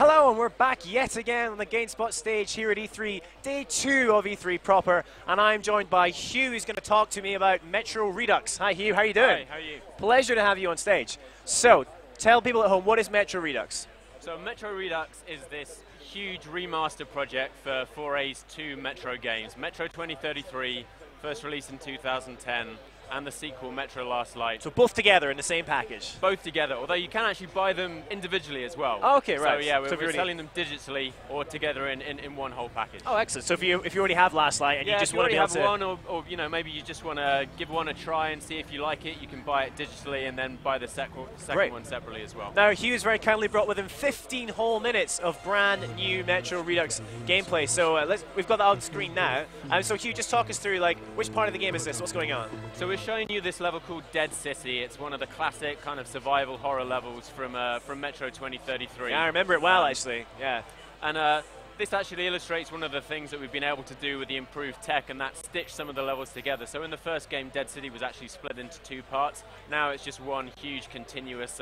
Hello, and we're back yet again on the GameSpot stage here at E3, day 2 of E3 proper, and I'm joined by Hugh, who's going to talk to me about Metro Redux. Hi Hugh, how are you doing? Hi, how are you? Pleasure to have you on stage. So, tell people at home, what is Metro Redux? So Metro Redux is this huge remaster project for 4A's two Metro games, Metro 2033, first released in 2010, and the sequel, Metro Last Light. So both together in the same package? Both together, although you can actually buy them individually as well. Oh, okay, right. So yeah, we're selling them digitally or together in one whole package. Oh, excellent. So if you already have Last Light and you just want to be able to... have one, or you know, maybe you just want to give one a try and see if you like it, you can buy it digitally and then buy the second one separately as well. Now, Hugh's very kindly brought with him 15 whole minutes of brand new Metro Redux gameplay. So we've got that on screen now. So Hugh, just talk us through, like, which part of the game is this? What's going on? So we're showing you this level called Dead City. It's one of the classic kind of survival horror levels from Metro 2033. Yeah, I remember it well, actually. Yeah. And this actually illustrates one of the things that we've been able to do with the improved tech, and that's stitch some of the levels together. So in the first game, Dead City was actually split into two parts. Now it's just one huge continuous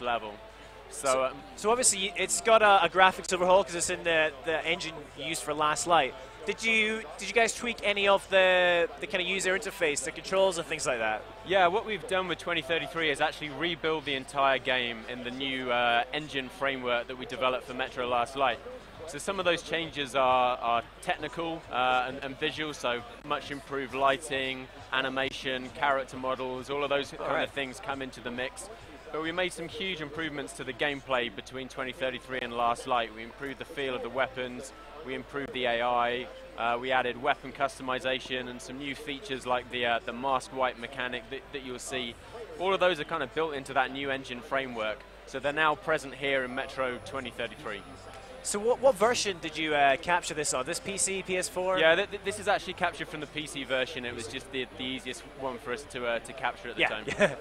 level. So obviously it's got a graphics overhaul because it's in the engine used for Last Light. Did you guys tweak any of the kind of user interface, the controls and things like that? Yeah, what we've done with 2033 is actually rebuild the entire game in the new engine framework that we developed for Metro Last Light. So some of those changes are technical and visual, so much improved lighting, animation, character models, all of those kind of things come into the mix. But we made some huge improvements to the gameplay between 2033 and Last Light. We improved the feel of the weapons, we improved the AI, we added weapon customization and some new features like the mask wipe mechanic that you'll see. All of those are kind of built into that new engine framework, so they're now present here in Metro 2033. So what version did you capture this on? This PC, PS4? Yeah, this is actually captured from the PC version. It was just the easiest one for us to capture at the time. Yeah.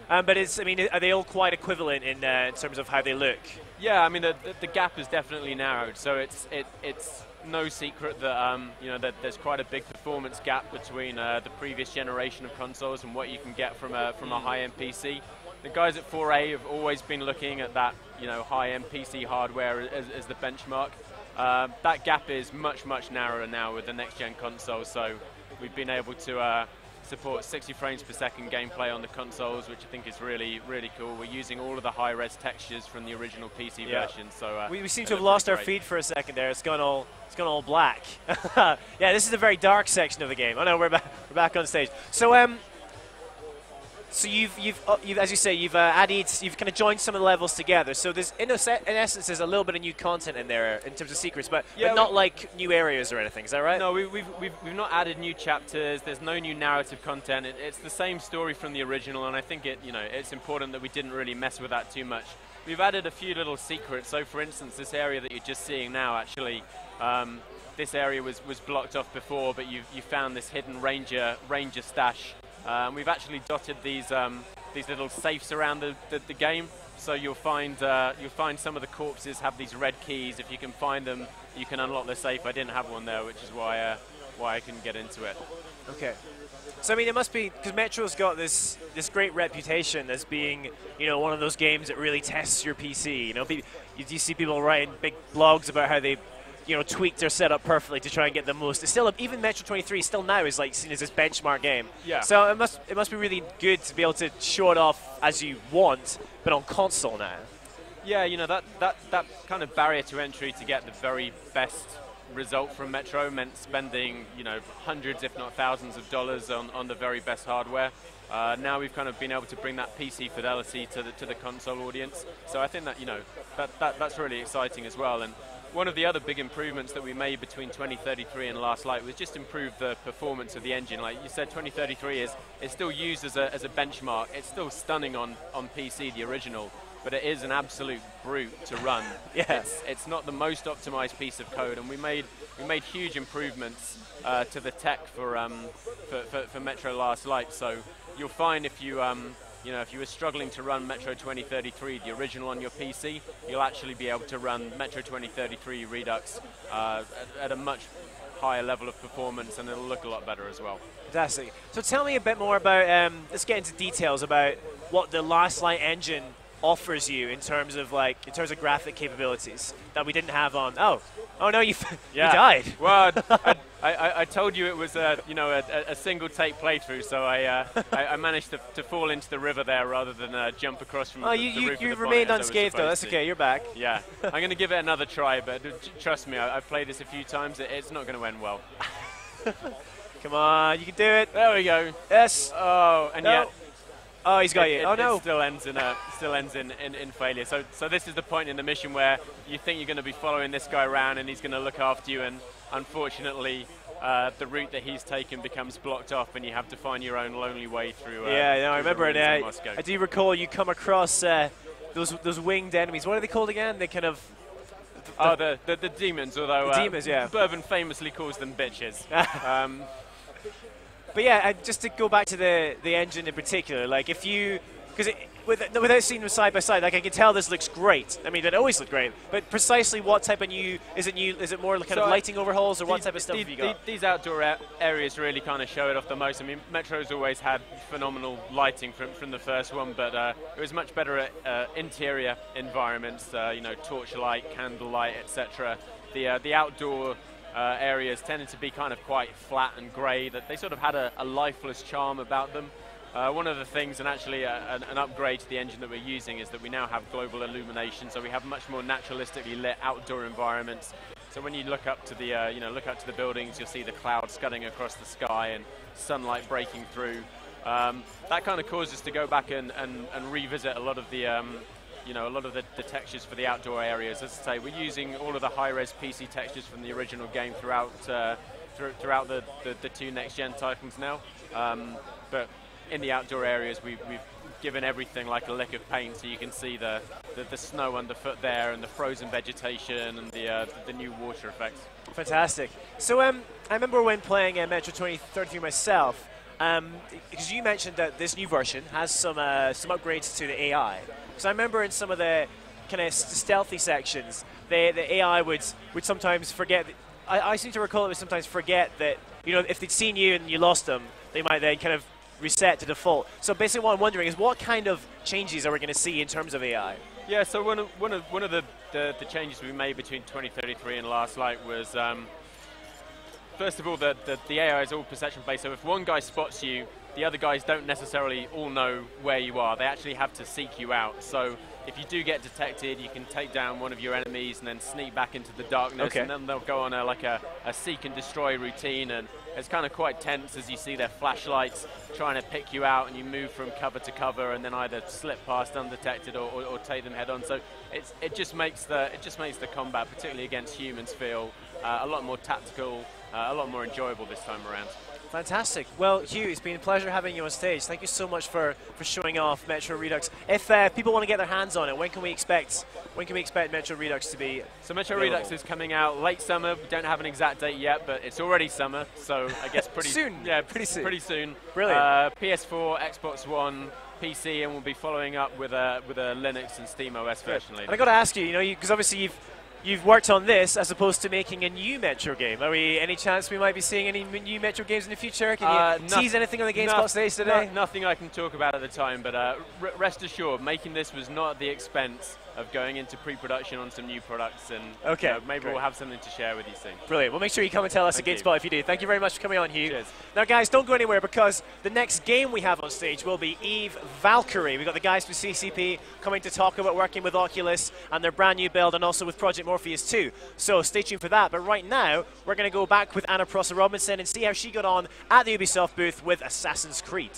But are they all quite equivalent in terms of how they look? Yeah, I mean the gap has definitely narrowed. So it's no secret that that there's quite a big performance gap between the previous generation of consoles and what you can get from a high-end PC. The guys at 4A have always been looking at that high-end PC hardware as the benchmark. That gap is much narrower now with the next-gen console. So we've been able to support 60 frames per second gameplay on the consoles, which I think is really cool. We're using all of the high-res textures from the original PC version. So we seem to have lost our feed for a second there. It's gone all black. Yeah, this is a very dark section of the game. Oh no, we're back on stage. So you've as you say, you've kind of joined some of the levels together. So there's in essence there's a little bit of new content in there in terms of secrets, but not like new areas or anything. Is that right? No, we've not added new chapters. There's no new narrative content. It's the same story from the original, and I think it's important that we didn't really mess with that too much. We've added a few little secrets. So for instance, this area that you're just seeing now, actually, this area was blocked off before, but you found this hidden ranger stash. We've actually dotted these little safes around the game, so you'll find some of the corpses have these red keys. If you can find them, you can unlock the safe. I didn't have one there, which is why I couldn't get into it. Okay. So I mean, it must be because Metro's got this great reputation as being one of those games that really tests your PC. You see people writing big blogs about how they tweaked their setup perfectly to try and get the most. It's still even Metro 23 still now is like seen as this benchmark game. Yeah. So it must be really good to be able to show it off as you want, but on console now. Yeah, that kind of barrier to entry to get the very best result from Metro meant spending hundreds, if not thousands, of dollars on the very best hardware. Now we've kind of been able to bring that PC fidelity to the console audience. So I think that that's really exciting as well. And one of the other big improvements that we made between 2033 and Last Light was just improve the performance of the engine. Like you said, 2033 is still used as a benchmark. It's still stunning on PC, the original, but it is an absolute brute to run. Yes. It's not the most optimized piece of code, and we made huge improvements to the tech for Metro Last Light. So you'll find if you if you were struggling to run Metro 2033, the original on your PC, you'll actually be able to run Metro 2033 Redux at a much higher level of performance, and it'll look a lot better as well. Fantastic. So tell me a bit more about, let's get into details about what the Last Light engine offers you in terms of graphic capabilities that we didn't have on. Oh no, you died. Well, I told you it was a single take playthrough, so I managed to fall into the river there rather than jump across from the roof. You remained unscathed though. That's okay. You're back. Yeah, I'm going to give it another try, but trust me, I've played this a few times. It's not going to end well. Come on, you can do it. There we go. Yes. Oh, and yet. Oh, he's got you. Oh no! It still ends in failure. So this is the point in the mission where you think you're going to be following this guy around and he's going to look after you, and unfortunately, the route that he's taken becomes blocked off, and you have to find your own lonely way through. I remember it. I do recall you come across those winged enemies. What are they called again? They kind of. The demons. Although the demons, yeah. Bourbon famously calls them bitches. But yeah, just to go back to the engine in particular, like if you, because without seeing them side by side, like I can tell this looks great. I mean, it always looked great. But precisely what type of new is it? Is it more kind of lighting overhauls, or what type of stuff have you got? These outdoor areas really kind of show it off the most. I mean, Metro's always had phenomenal lighting from the first one, but it was much better at interior environments. Torchlight, candlelight, etc. The outdoor areas tended to be kind of quite flat and grey, that they sort of had a lifeless charm about them. One of the things, and actually an upgrade to the engine that we're using, is that we now have global illumination, so we have much more naturalistically lit outdoor environments. So when you look up to the buildings, you'll see the clouds scudding across the sky and sunlight breaking through. That kind of caused us to go back and revisit a lot of the the textures for the outdoor areas. As I say, we're using all of the high-res PC textures from the original game throughout the two next-gen titles now. But in the outdoor areas, we've given everything like a lick of paint, so you can see the snow underfoot there, and the frozen vegetation, and the new water effects. Fantastic. So I remember when playing Metro 2033 myself, because you mentioned that this new version has some upgrades to the AI. So I remember in some of the kind of stealthy sections, the AI would sometimes forget. I seem to recall it would sometimes forget that, if they'd seen you and you lost them, they might then kind of reset to default. So basically what I'm wondering is what kind of changes are we going to see in terms of AI? Yeah, so one of the changes we made between 2033 and Last Light was, first of all, the AI is all perception based. So if one guy spots you, the other guys don't necessarily all know where you are. They actually have to seek you out. So if you do get detected, you can take down one of your enemies and then sneak back into the darkness, and then they'll go on a seek and destroy routine, and it's kind of quite tense as you see their flashlights trying to pick you out, and you move from cover to cover and then either slip past undetected or take them head on. So it just makes the combat, particularly against humans, feel a lot more tactical, a lot more enjoyable this time around. Fantastic. Well, Hugh, it's been a pleasure having you on stage. Thank you so much for showing off Metro Redux. If people want to get their hands on it, when can we expect Metro Redux to be? So Metro available? Redux is coming out late summer. We don't have an exact date yet, but it's already summer, so I guess pretty soon. Yeah, pretty soon. Brilliant. PS4, Xbox One, PC, and we'll be following up with a Linux and Steam OS version later. And I got to ask you, because obviously you've worked on this as opposed to making a new Metro game. Any chance we might be seeing any new Metro games in the future? Can you tease anything on the GameSpot stage today? Nothing I can talk about at the time, but rest assured, making this was not at the expense of going into pre-production on some new products, and maybe we'll have something to share with you soon. Brilliant. Well, make sure you come and tell us at GameSpot if you do. Thank you very much for coming on, Hugh. Cheers. Now, guys, don't go anywhere, because the next game we have on stage will be Eve Valkyrie. We've got the guys from CCP coming to talk about working with Oculus and their brand new build, and also with Project Morpheus 2. So stay tuned for that. But right now, we're going to go back with Anna Prosser-Robinson and see how she got on at the Ubisoft booth with Assassin's Creed.